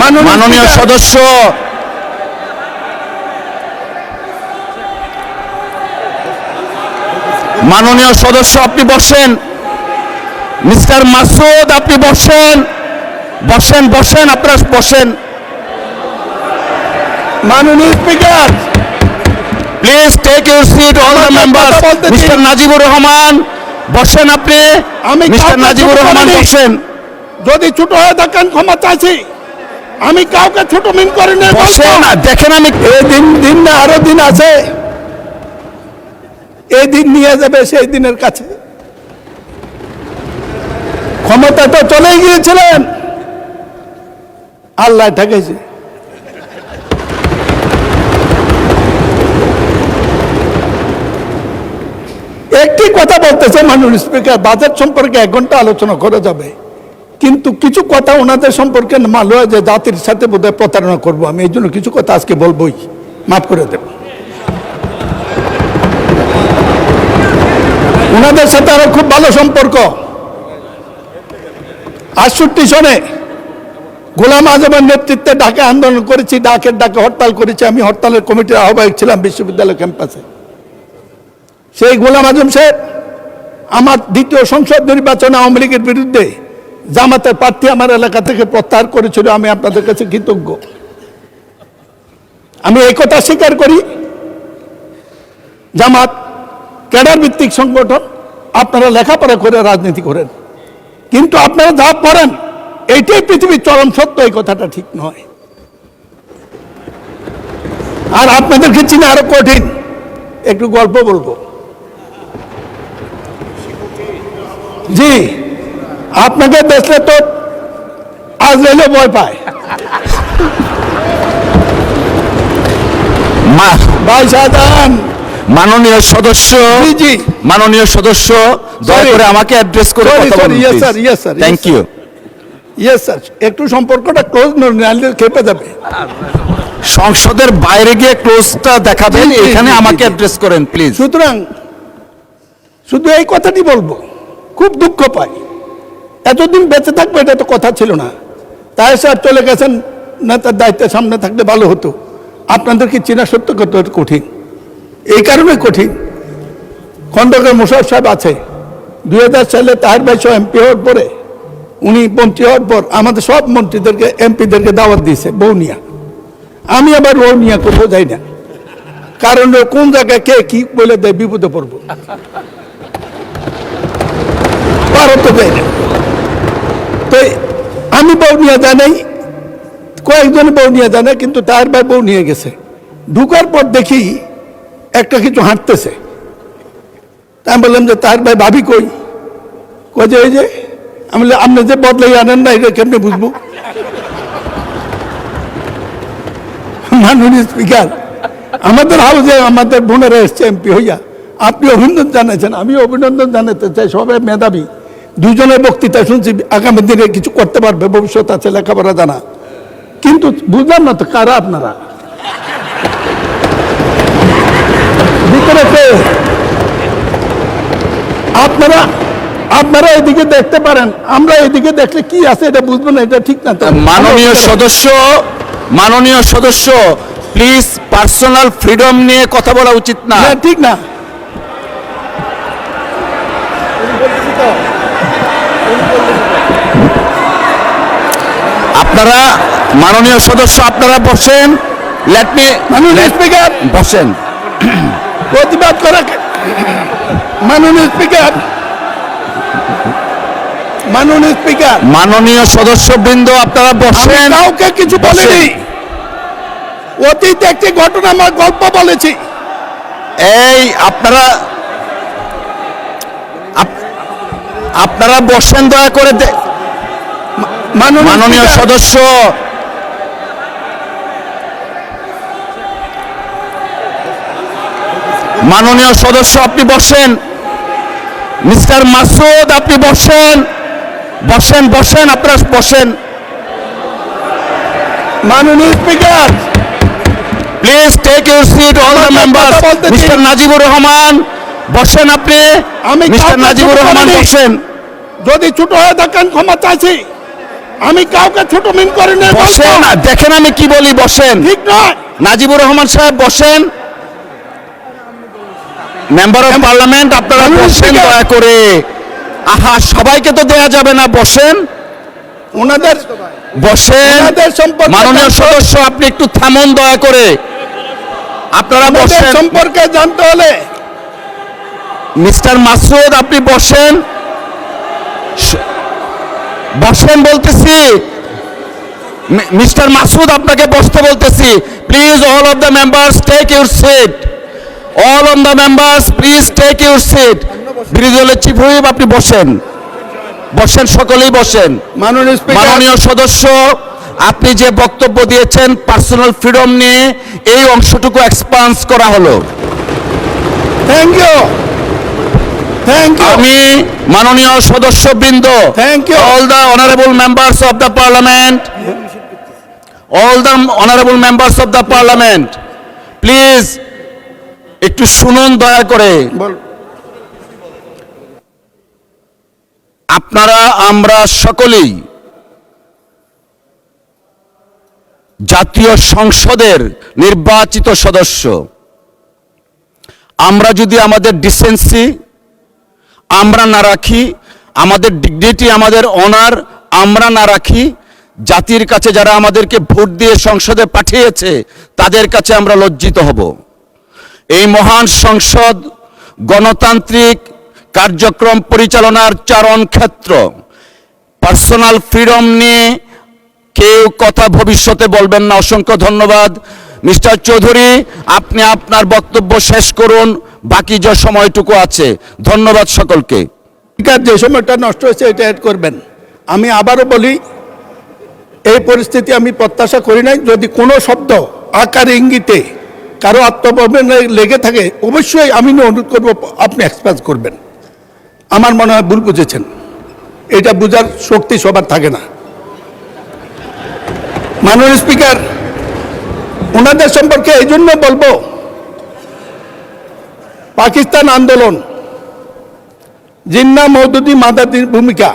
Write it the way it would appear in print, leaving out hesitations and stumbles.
মাননীয় সদস্য আপনি বসেন। মিস্টার মাসুদ আপনি বসেন, আপনারা বসেন। মাননীয় speaker, please take your seat all the members. Mister Najibur Rahman বসেন আপনি। মিস্টার নাজিবুর রহমান বসেন। যদি ছোট হয়ে থাকেন ক্ষমা চাইছি, আমি কাউকে ছোট মিন করি না। বসেন না, দেখেন আমি এই দিন না আরো দিন আছে, এই দিন নিয়ে যাবে সেই দিনের কাছে। ক্ষমতা তো চলেই গিয়েছিলেন, আল্লাহ ঠেকেছে। একটি কথা বলতেছে মাননীয় স্পিকার, বাজেট সম্পর্কে 1 ঘন্টা আলোচনা করা যাবে, কিন্তু কিছু কথা ওনাদের সম্পর্কে মালুম হয় যে জাতির সাথে বোধহয় প্রতারণা করবো আমি, এই জন্য কিছু কথা আজকে বলবোই, মাফ করে দেব। ওনাদের সাথে আরো খুব ভালো সম্পর্ক। 68 সনে গোলাম আজমের নেতৃত্বে ঢাকা আন্দোলন করেছি, ডাকে হরতাল করেছি। আমি হরতালের কমিটির আহ্বায়ক ছিলাম বিশ্ববিদ্যালয় ক্যাম্পাসে। সেই গোলাম আজম সাহেব আমার 2য় সংসদ নির্বাচনে আওয়ামী লীগের বিরুদ্ধে জামাতের প্রার্থী আমার এলাকা থেকে প্রত্যাহার করেছিল। আমি আপনাদের কাছে কৃতজ্ঞ। আমি এই কথা স্বীকার করি, জামাত ক্যাডার ভিত্তিক সংগঠন, আপনারা লেখাপড়া করে রাজনীতি করেন, কিন্তু আপনারা যা করেন এইটাই পৃথিবীর চরম সত্য, এই কথাটা ঠিক নয়। আর আপনাদেরকে চিনে আরো কঠিন। একটু গল্প বলবো। জি, আপনাকে দেখলে তো আজ লেলে ভয় পায়। ভাই শাহজাহান, মাননীয় সদস্য, জি মাননীয় সদস্য দয়া করে আমাকে অ্যাড্রেস করে কথা বলুন। Yes sir, yes sir, thank you. Yes sir, একটু সম্পর্কটা ক্লোজ নাহলে খেপে যাবে। সংসদের বাইরে গিয়ে ক্লোজটা দেখাবেন, এখানে আমাকে অ্যাড্রেস করেন প্লিজ। সুতরাং শুধু এই কথাটি বলবো, খুব দুঃখ পাই, এতদিন বেঁচে থাকবো এটা তো কথা ছিল না। তাই স্যার চলে গেছেন, না তার দায়িত্বের সামনে থাকলে ভালো হতো। আপনাদেরকে চেনা সত্য কত কঠিন, এই কারণে কঠিন। খন্দকার মোশাররফ সাহেব আছে, 2000 সালে তাহের ভাই সহ এমপি হওয়ার পরে, উনি মন্ত্রী হওয়ার পর আমাদের সব মন্ত্রীদেরকে এমপিদেরকে দাওয়াত দিয়েছে বৌনিয়া। আমি আবার বৌনিয়া করবো যাই না, কারণ কোন জায়গায় কে কি বলে দেয় বিপদে পড়বো, পারত দেয় না। তো আমি বৌনিয়া জানাই, কয়েকজন বৌনিয়া জানে, কিন্তু তার ভাই বউ নিয়ে গেছে। ঢুকার পর দেখি একটা কিছু হাঁটতেছে। আমি বললাম যে তার ভাই ভাবি কই? যে এই যে। আমি বললাম আপনি যে বদলাই আনেন না, এটা কেমনি বুঝবো? মাননীয় স্পিকার, আমাদের হাউসে আমাদের বোনেরা এসছে এমপি হইয়া, আপনি অভিনন্দন জানাচ্ছেন, আমি অভিনন্দন জানাতে চাই। সবাই মেধাবী, 2জনের বক্তৃতা শুনছি, আগামী দিনে কিছু করতে পারবে, ভবিষ্যৎ আছে, লেখাপড়া জানা। কিন্তু বুঝলাম না তো কারা আপনারা ভিতরে কে? আপনারা এদিকে দেখতে পারেন, আমরা এদিকে দেখলে কি আছে এটা বুঝবো না, এটা ঠিক না। মাননীয় সদস্য প্লিজ, পার্সোনাল ফ্রিডম নিয়ে কথা বলা উচিত না, ঠিক না। আপনারা মাননীয় সদস্য আপনারা বসেন। লেট মি, মাননীয় স্পিকার বসেন। প্রতিবাদ করা। মাননীয় স্পিকার, মাননীয় স্পিকার, মাননীয় সদস্যবৃন্দ আপনারা বসেন। কাউকে কিছু বলিনি, অতীতে একটি ঘটনা আমার গল্প বলেছি। এই আপনারা বসেন দয়া করে। মাননীয় সদস্য, মাননীয় সদস্য আপনি বসেন। মিস্টার মাসুদ আপনি বসেন, আপনারা বসেন। মাননীয় speaker, please take your seat all the members. Mister Najibur Rahman বসেন আপনি। মিস্টার নাজিবুর রহমান বসেন। যদি ছোট হয়ে থাকেন ক্ষমা চাইছি, আমি কাউকে ছোট মিন করি না। বসেন না, দেখেন আমি কি বলি, বসেন। ঠিক নয়। নাজিবুর রহমান সাহেব বসেন। মেম্বার অফ পার্লামেন্ট আপনারা বসেন দয়া করে। আহা, সবাইকে তো দেয়া যাবে না, বসেন ওনাদের বসেন। ওনাদের সম্পর্কে মাননীয় সদস্য আপনি একটু থামুন দয়া করে, আপনারা ওনাদের বসেন। সম্পর্কে জানতে হলে মিস্টার মাসুদ আপনি বসেন, বসেন বলতেছি। মিস্টার মাসুদ আপনাকে বসতে বলতেছি। Please all of the members take your seat. All of the members please take your seat. বিরোধী দলের চিফ হুইপ আপনি বসেন, বসেন, সকলেই বসেন। মাননীয় স্পিকার, মাননীয় সদস্য আপনি যে বক্তব্য দিয়েছেন পার্সোনাল ফ্রিডম নিয়ে, এই অংশটুকু এক্সপান্স করা হলো। Thank you, thank you. আমি মাননীয় সদস্যবৃন্দ, Thank you. all the honorable members of the parliament, all the honorable members of the parliament, please একটু শুনুন দয়া করে। বল। আপনারা আমরা সকলেই জাতীয় সংসদের নির্বাচিত সদস্য। আমরা যদি আমাদের ডিসেন্সি আমরা না রাখি, আমাদের ডিগনিটি, আমাদের অনার আমরা না রাখি, জাতির কাছে যারা আমাদেরকে ভোট দিয়ে সংসদে পাঠিয়েছে তাদের কাছে আমরা লজ্জিত হব। এই মহান সংসদ গণতান্ত্রিক কার্যক্রম পরিচালনার চারণ ক্ষেত্র। পার্সোনাল ফ্রিডম নিয়ে কেউ কথা ভবিষ্যতে বলবেন না। অসংখ্য ধন্যবাদ। মিস্টার চৌধুরী আপনি আপনার বক্তব্য শেষ করুন, বাকি যে সময়টুকু আছে। ধন্যবাদ সকলকে। স্পিকার, যে সময়টা নষ্ট হয়েছে এটা অ্যাড করবেন। আমি আবারও বলি, এই পরিস্থিতি আমি প্রত্যাশা করি নাই। যদি কোনো শব্দ আকার ইঙ্গিতে কারো আত্মপ্রবণে লেগে থাকে, অবশ্যই আমি অনুরোধ করব আপনি এক্সপ্রেস করবেন। আমার মনে হয় ভুল বুঝেছেন, এটা বোঝার শক্তি সবার থাকে না। মাননীয় স্পিকার, ওনাদের সম্পর্কে এই জন্য বলবো, পাকিস্তান আন্দোলন, জিন্না মওদুদি মাদাদির ভূমিকা